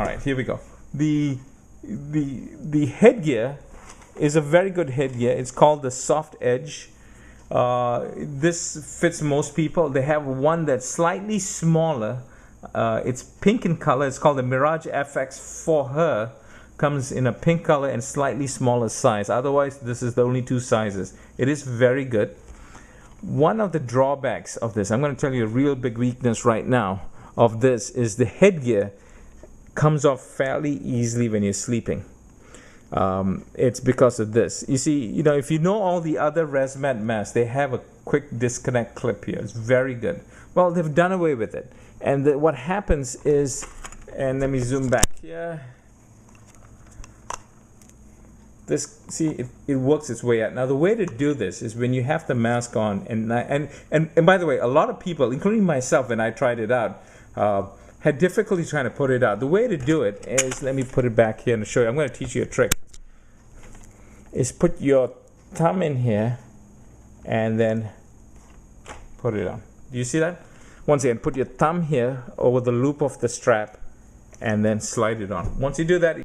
All right, here we go. The headgear is a very good headgear. It's called the SoftEdge. This fits most people. They have one that's slightly smaller. It's pink in color. It's called the Mirage FX for her. Comes in a pink color and slightly smaller size. Otherwise, this is the only two sizes. It is very good. One of the drawbacks of this, I'm going to tell you a real big weakness right now of this, is the headgear comes off fairly easily when you're sleeping. It's because of this. You see, if you know all the other ResMed masks, they have a quick disconnect clip here. It's very good. Well, they've done away with it. And what happens is, and let me zoom back here. This, see, it works its way out. Now, the way to do this is when you have the mask on, and by the way, a lot of people, including myself, when I tried it out, had difficulty trying to put it out. The way to do it is, let me put it back here and show you. I'm going to teach you a trick. Is put your thumb in here and then put it on. Do you see that? Once again, put your thumb here over the loop of the strap and then slide it on. Once you do that,